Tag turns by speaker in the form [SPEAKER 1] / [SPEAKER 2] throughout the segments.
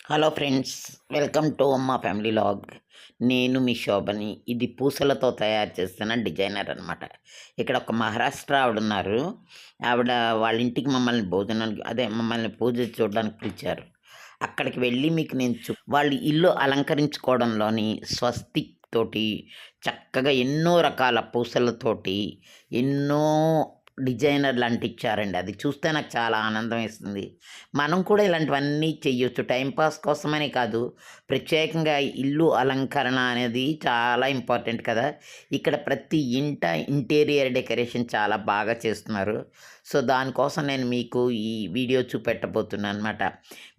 [SPEAKER 1] Hello friends, welcome to అమ్మ family log. నేను మీ శోభని. ఇది పూసలతో తయారు చేస్తున్న డిజైనర్ అనమాట. ఇక్కడ ఒక మహారాష్ట్ర ఆవిడ ఉన్నారు. ఆవిడ వాళ్ళ ఇంటికి మమ్మల్ని భోజనానికి మమ్మల్ని పూజ చూడడానికి పిలిచారు. అక్కడికి వెళ్ళి మీకు నేను వాళ్ళు ఇల్లు అలంకరించుకోవడంలోని స్వస్తిక్ తోటి చక్కగా ఎన్నో రకాల పూసలతోటి ఎన్నో డిజైనర్లు అంటించారండి. అది చూస్తే నాకు చాలా ఆనందం వేస్తుంది. మనం కూడా ఇలాంటివన్నీ చెయ్యొచ్చు. టైంపాస్ కోసమనే కాదు, ప్రత్యేకంగా ఇల్లు అలంకరణ అనేది చాలా ఇంపార్టెంట్ కదా. ఇక్కడ ప్రతి ఇంటీరియర్ డెకరేషన్ చాలా బాగా చేస్తున్నారు. సో దానికోసం నేను మీకు ఈ వీడియో చూపెట్టబోతున్నాను అనమాట.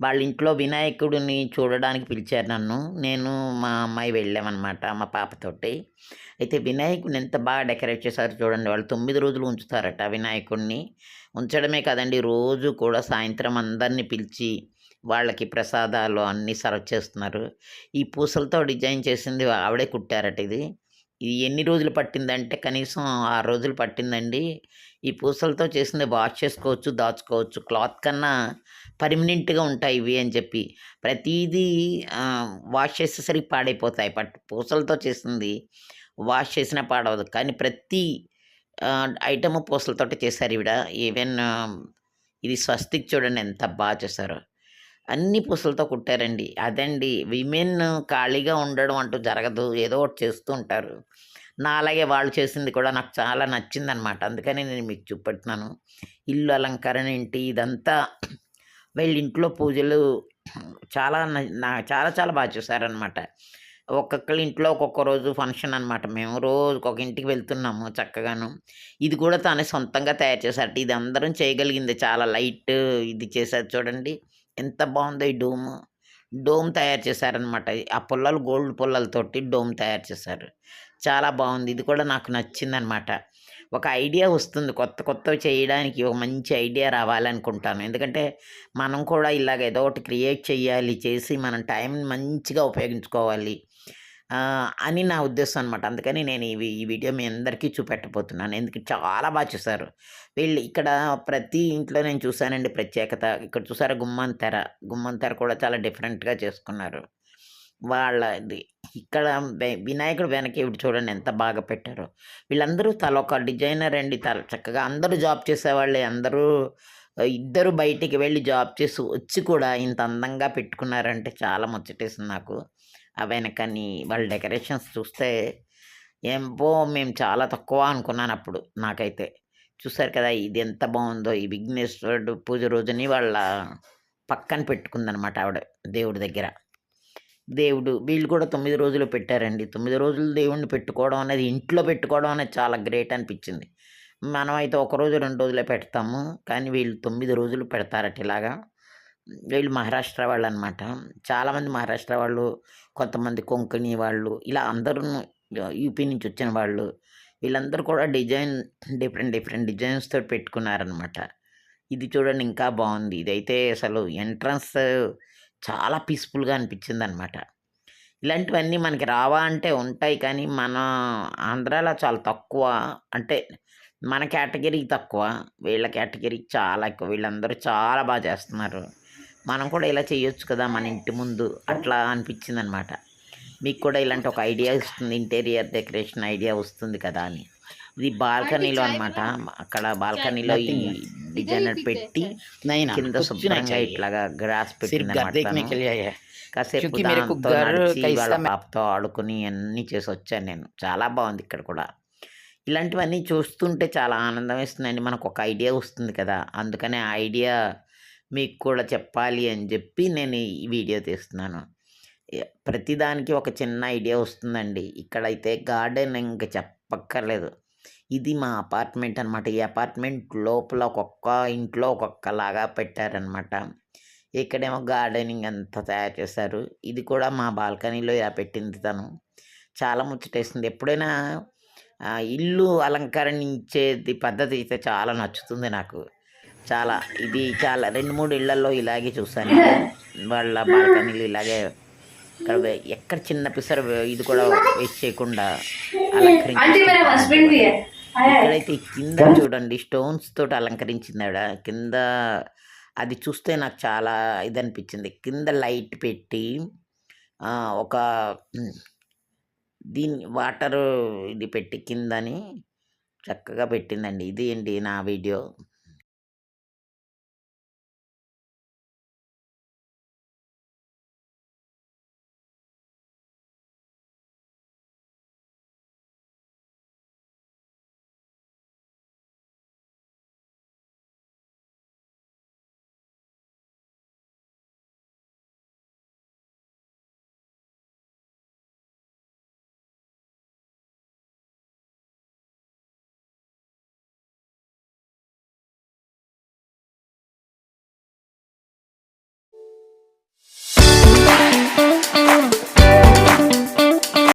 [SPEAKER 1] వాళ్ళ ఇంట్లో వినాయకుడిని చూడడానికి పిలిచారు నన్ను. నేను మా అమ్మాయి వెళ్ళామన్నమాట, మా పాపతోటి. అయితే వినాయకుడిని ఎంత బాగా డెకరేట్ చేశారో చూడండి. వాళ్ళు 9 రోజులు ఉంచుతారట వినాయకుడిని. ఉంచడమే కాదండి, రోజు కూడా సాయంత్రం అందరినీ పిలిచి వాళ్ళకి ప్రసాదాలు అన్నీ సర్వ్ చేస్తున్నారు. ఈ పూసలతో డిజైన్ చేసింది ఆవిడే కుట్టారట ఇది. ఇది ఎన్ని రోజులు పట్టిందంటే కనీసం 6 రోజులు పట్టిందండి. ఈ పూసలతో చేసింది వాష్ చేసుకోవచ్చు, దాచుకోవచ్చు. క్లాత్ కన్నా పర్మనెంట్‌గా ఉంటాయి ఇవి అని చెప్పి. ప్రతీదీ వాష్ చేసేసరికి పాడైపోతాయి. పూసలతో చేసింది వాష్ చేసినా పాడవదు. కానీ ప్రతి ఐటెము పూసలతోటి చేశారు ఈవిడ. ఈవెన్ ఇది స్వస్తిక్ చూడండి ఎంత బాగా చేశారో. అన్ని పూసలతో కుట్టారండి. అదండి, విమెన్ ఖాళీగా ఉండడం అంటూ జరగదు. ఏదో ఒకటి చేస్తూ ఉంటారు. నాలాగే వాళ్ళు చేసింది కూడా నాకు చాలా నచ్చిందనమాట. అందుకని నేను మీకు చూపెడుతున్నాను. ఇల్లు అలంకరణ ఏంటి ఇదంతా వీళ్ళ ఇంట్లో పూజలు చాలా చాలా చాలా బాగా చేశారనమాట. ఒక్కొక్కళ్ళ ఇంట్లో ఒక్కొక్క రోజు ఫంక్షన్ అనమాట. మేము రోజుకొక ఇంటికి వెళ్తున్నాము చక్కగాను. ఇది కూడా తానే సొంతంగా తయారు చేశారట. ఇది అందరం చేయగలిగింది. చాలా లైట్ ఇది చేశారు చూడండి. ఎంత బాగుందో ఈ డోమ్. డోమ్ తయారు చేశారనమాట. ఆ పుల్లలు గోల్డ్ పుల్లలతోటి డోమ్ తయారు చేశారు. చాలా బాగుంది. ఇది కూడా నాకు నచ్చిందనమాట. ఒక ఐడియా వస్తుంది కొత్త కొత్తవి చేయడానికి. ఒక మంచి ఐడియా రావాలనుకుంటాను. ఎందుకంటే మనం కూడా ఇలాగ ఏదో ఒకటి క్రియేట్ చేయాలి, చేసి మనం టైంని మంచిగా ఉపయోగించుకోవాలి అని నా ఉద్దేశం అనమాట. అందుకని నేను ఈ వీడియో మీ అందరికీ చూపెట్టబోతున్నాను. ఎందుకంటే చాలా బాగా చూశారు వీళ్ళు. ఇక్కడ ప్రతి ఇంట్లో నేను చూశానండి ప్రత్యేకత. ఇక్కడ చూసారా గుమ్మం తెర కూడా చాలా డిఫరెంట్గా చేసుకున్నారు వాళ్ళది. ఇక్కడ వినాయకుడు వెనక ఇవి చూడండి ఎంత బాగా పెట్టారో. వీళ్ళందరూ తలొక డిజైనర్ అండి. చక్కగా అందరూ జాబ్ చేసేవాళ్ళే. అందరూ ఇద్దరు బయటికి వెళ్ళి జాబ్ చేసి వచ్చి కూడా ఇంత అందంగా పెట్టుకున్నారంటే చాలా ముచ్చటేసింది నాకు. ఆ వెనకని వాళ్ళ డెకరేషన్స్ చూస్తే ఏంపో మేము చాలా తక్కువ అనుకున్నాను అప్పుడు నాకైతే. చూసారు కదా ఇది ఎంత బాగుందో. ఈ విఘ్నేశ్వరుడు పూజ రోజుని వాళ్ళ పక్కన పెట్టుకుందనమాట ఆవిడ దేవుడి దగ్గర. వీళ్ళు కూడా 9 రోజులు పెట్టారండి. 9 రోజులు దేవుడిని పెట్టుకోవడం అనేది, ఇంట్లో పెట్టుకోవడం అనేది చాలా గ్రేట్ అనిపించింది. మనమైతే ఒక రోజు 2 రోజులే పెడతాము. కానీ వీళ్ళు 9 రోజులు పెడతారట ఇలాగా. వీళ్ళు మహారాష్ట్ర వాళ్ళనమాట. చాలామంది మహారాష్ట్ర వాళ్ళు, కొంతమంది కొంకణి వాళ్ళు, ఇలా అందరూను యూపీ నుంచి వచ్చిన వాళ్ళు. వీళ్ళందరూ కూడా డిఫరెంట్ డిజైన్స్‌తో పెట్టుకున్నారనమాట. ఇది చూడండి ఇంకా బాగుంది. ఇదైతే అసలు ఎంట్రన్స్ చాలా పీస్‌ఫుల్‌గా అనిపించిందనమాట. ఇలాంటివన్నీ మనకి రావా అంటే ఉంటాయి. కానీ మన ఆంధ్రాలో చాలా తక్కువ. అంటే మన కేటగిరీకి తక్కువ, వీళ్ళ కేటగిరీకి చాలా ఎక్కువ. వీళ్ళందరూ చాలా బాగా చేస్తున్నారు. మనం కూడా ఇలా చేయొచ్చు కదా మన ఇంటి ముందు, అట్లా అనిపించిందనమాట. మీకు కూడా ఇలాంటి ఒక ఐడియా ఇస్తుంది, ఇంటీరియర్ డెకరేషన్ ఐడియా వస్తుంది కదా అని. ఇది బాల్కనీలో అనమాట. అక్కడ బాల్కనీలో ఈ డిజైనర్ పెట్టి కింద శుభ్రంగా ఇట్లాగా గ్రాస్ పెట్టిందనమాట. కాసేపు దాంతో నడిచి వాళ్ళ పాపతో ఆడుకుని అన్నీ చేసి వచ్చాను నేను. చాలా బాగుంది ఇక్కడ కూడా. ఇలాంటివన్నీ చూస్తుంటే చాలా ఆనందం వేస్తుందండి. మనకు ఒక ఐడియా వస్తుంది కదా. అందుకనే ఆ ఐడియా మీకు కూడా చెప్పాలి అని చెప్పి నేను ఈ వీడియో తీస్తున్నాను. ప్రతిదానికి ఒక చిన్న ఐడియా వస్తుందండి. ఇక్కడైతే గార్డెన్ ఇంక చెప్పక్కర్లేదు. ఇది మా అపార్ట్మెంట్ అనమాట. ఈ అపార్ట్మెంట్ లోపల ఒక్కొక్క ఇంట్లో ఒక్కొక్కలాగా పెట్టారనమాట. ఇక్కడేమో గార్డెనింగ్ అంతా తయారు చేశారు. ఇది కూడా మా బాల్కనీలో ఇలా పెట్టింది తను. చాలా ముచ్చటేస్తుంది. ఎప్పుడైనా ఇల్లు అలంకరించేది పద్ధతి అయితే చాలా నచ్చుతుంది నాకు. ఇది చాలా 2, 3 ఇళ్లల్లో ఇలాగే చూసాను. వాళ్ళ బాల్కనీలు ఇలాగే ఇక్కడ ఎక్కడ చిన్న పిసర ఇది కూడా వేస్ట్ చేయకుండా అలంకరించి. ఇక్కడైతే కింద చూడండి స్టోన్స్ తోటి అలంకరించింది ఆవిడ. కింద అది చూస్తే నాకు చాలా ఇదనిపించింది. కింద లైట్ పెట్టి ఒక హ్మ్. దీన్ని వాటరు ఇది పెట్టి కిందని చక్కగా పెట్టిందండి. ఇది అండి నా వీడియో.